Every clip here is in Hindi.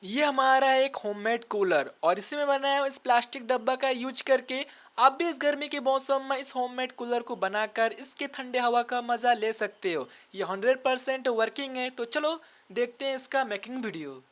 ये हमारा एक होममेड कूलर और इसी में बनाया है इस प्लास्टिक डब्बा का यूज करके। आप भी इस गर्मी के मौसम में इस होममेड कूलर को बनाकर इसके ठंडे हवा का मजा ले सकते हो। ये 100% वर्किंग है। तो चलो देखते हैं इसका मेकिंग वीडियो।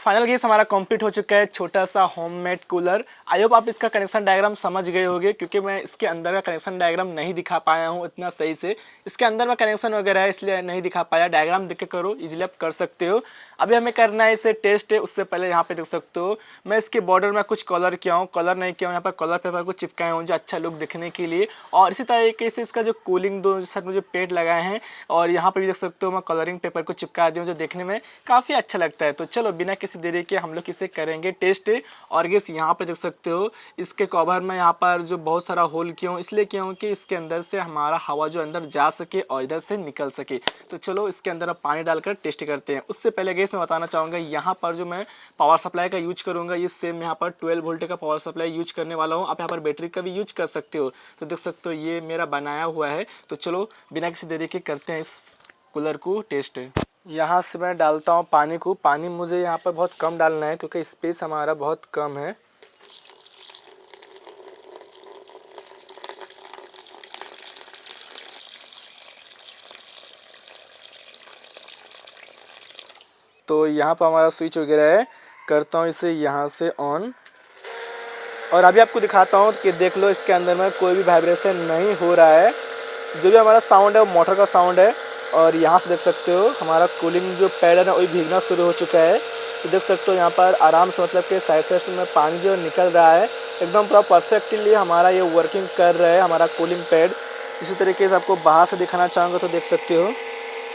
फाइनल केस हमारा कंप्लीट हो चुका है, छोटा सा होममेड कूलर। आई होप आप इसका कनेक्शन डायग्राम समझ गए होंगे, क्योंकि मैं इसके अंदर का कनेक्शन डायग्राम नहीं दिखा पाया हूँ इतना सही से। इसके अंदर में कनेक्शन वगैरह है इसलिए नहीं दिखा पाया, डायग्राम देख के करो, इजीली आप कर सकते हो। अभी हमें करना है इसे टेस्ट। उससे पहले यहाँ पे देख सकते हो मैं इसके बॉर्डर में कुछ कलर किया हूँ, कलर नहीं किया हूँ, यहाँ पर कलर पेपर को चिपकाए हूँ जो अच्छा लुक दिखने के लिए। और इसी तरीके से इसका जो कूलिंग दो साथ मुझे पेड लगाए हैं, और यहाँ पर भी देख सकते हो मैं कलरिंग पेपर को चिपका दी हूँ जो देखने में काफ़ी अच्छा लगता है। तो चलो बिना किसी देरी के हम लोग इसे करेंगे टेस्ट। और गेस यहाँ पे देख सकते हो इसके कवर में यहाँ पर जो बहुत सारा होल किया हूँ, इसलिए किया हूँ कि इसके अंदर से हमारा हवा जो अंदर जा सके और इधर से निकल सके। तो चलो इसके अंदर पानी डालकर टेस्ट करते हैं। उससे पहले गेस मैं बताना चाहूँगा यहाँ पर जो मैं पावर सप्लाई का यूज करूँगा, ये सेम यहाँ पर 12 वोल्ट का पावर सप्लाई यूज करने वाला हूँ। आप यहाँ पर बैटरी का भी यूज कर सकते हो। तो देख सकते हो ये मेरा बनाया हुआ है। तो चलो बिना किसी देरी के करते हैं इस कूलर को टेस्ट। यहाँ से मैं डालता हूँ पानी को। पानी मुझे यहाँ पर बहुत कम डालना है क्योंकि स्पेस हमारा बहुत कम है। तो यहाँ पर हमारा स्विच वगैरह है, करता हूँ इसे यहाँ से ऑन। और अभी आपको दिखाता हूँ कि देख लो इसके अंदर में कोई भी वाइब्रेशन नहीं हो रहा है। जो भी हमारा साउंड है वो मोटर का साउंड है। और यहाँ से देख सकते हो हमारा कूलिंग जो पैड है ना वही भीगना शुरू हो चुका है। तो देख सकते हो यहाँ पर आराम से मतलब कि साइड से में पानी जो निकल रहा है, एकदम पूरा परफेक्टली हमारा ये वर्किंग कर रहा है हमारा कूलिंग पैड। इसी तरीके से आपको बाहर से दिखाना चाहूँगा तो देख सकते हो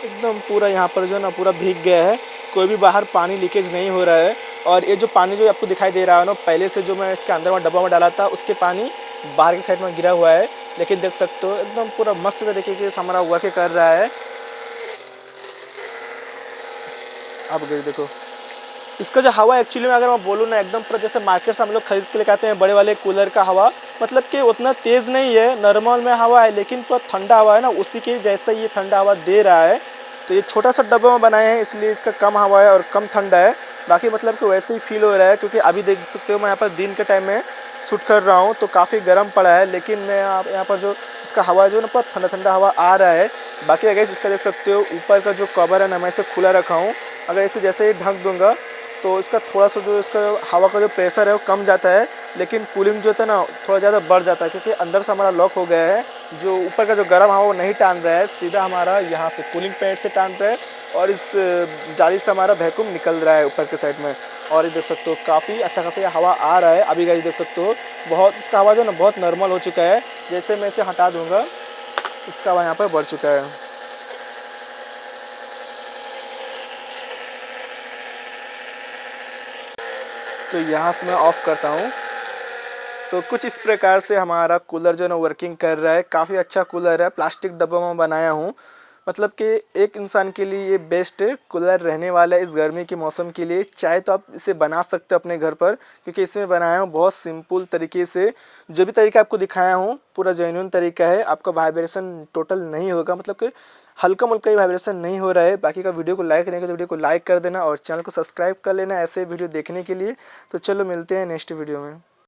एकदम पूरा यहाँ पर जो ना पूरा भीग गया है, कोई भी बाहर पानी लीकेज नहीं हो रहा है। और ये जो पानी जो आपको दिखाई दे रहा है ना, पहले से जो मैं इसके अंदर में डब्बा में डाला था उसके पानी बाहर की साइड में गिरा हुआ है। लेकिन देख सकते हो एकदम पूरा मस्त तरीके से हमारा वर्क कर रहा है। अब देखो इसका जो हवा एक्चुअली में अगर मैं बोलूँ ना, एकदम पूरा जैसे मार्केट से हम लोग खरीद के लेके आते हैं बड़े वाले कूलर का हवा, मतलब कि उतना तेज़ नहीं है, नॉर्मल में हवा है, लेकिन पूरा ठंडा हवा है ना, उसी के जैसा ये ठंडा हवा दे रहा है। तो ये छोटा सा डब्बा में बनाए हैं इसलिए इसका कम हवा है और कम ठंडा है। बाकी मतलब कि वैसे ही फील हो रहा है, क्योंकि अभी देख सकते हो मैं यहाँ पर दिन के टाइम में शूट कर रहा हूँ तो काफ़ी गर्म पड़ा है, लेकिन मैं यहाँ पर जो इसका हवा जो ना पूरा ठंडा ठंडा हवा आ रहा है। बाकी अगर इसका देख सकते हो ऊपर का जो कवर है ना मैं इसे खुला रखा हूँ, अगर इसे जैसे ही ढक दूँगा तो इसका थोड़ा सा जो इसका हवा का जो प्रेशर है वो कम जाता है, लेकिन कूलिंग जो था ना थोड़ा ज़्यादा बढ़ जाता है, क्योंकि अंदर से हमारा लॉक हो गया है। जो ऊपर का जो गर्म हवा वो नहीं टान रहा है, सीधा हमारा यहाँ से कूलिंग पैड से टान रहा है और इस जाली से हमारा वैक्यूम निकल रहा है ऊपर के साइड में। और ये देख सकते हो काफ़ी अच्छा खासा हवा आ रहा है। अभी गाइस देख सकते हो बहुत इसका हवा जो ना बहुत नॉर्मल हो चुका है। जैसे मैं इसे हटा दूँगा इसका हवा यहाँ पर बढ़ चुका है। तो यहाँ से मैं ऑफ़ करता हूँ। तो कुछ इस प्रकार से हमारा कूलर जो है ना वर्किंग कर रहा है। काफ़ी अच्छा कूलर है, प्लास्टिक डब्बा में बनाया हूँ। मतलब कि एक इंसान के लिए ये बेस्ट कूलर रहने वाला है इस गर्मी के मौसम के लिए। चाहे तो आप इसे बना सकते हो अपने घर पर, क्योंकि इसमें बनाया हूँ बहुत सिंपल तरीके से। जो भी तरीका आपको दिखाया हूँ पूरा जेन्युइन तरीका है, आपका वाइब्रेशन टोटल नहीं होगा, मतलब कि हल्का मुल्का ही वाइब्रेशन नहीं हो रहा है। बाकी का वीडियो को लाइक करने के तो वीडियो को लाइक कर देना और चैनल को सब्सक्राइब कर लेना ऐसे वीडियो देखने के लिए। तो चलो मिलते हैं नेक्स्ट वीडियो में।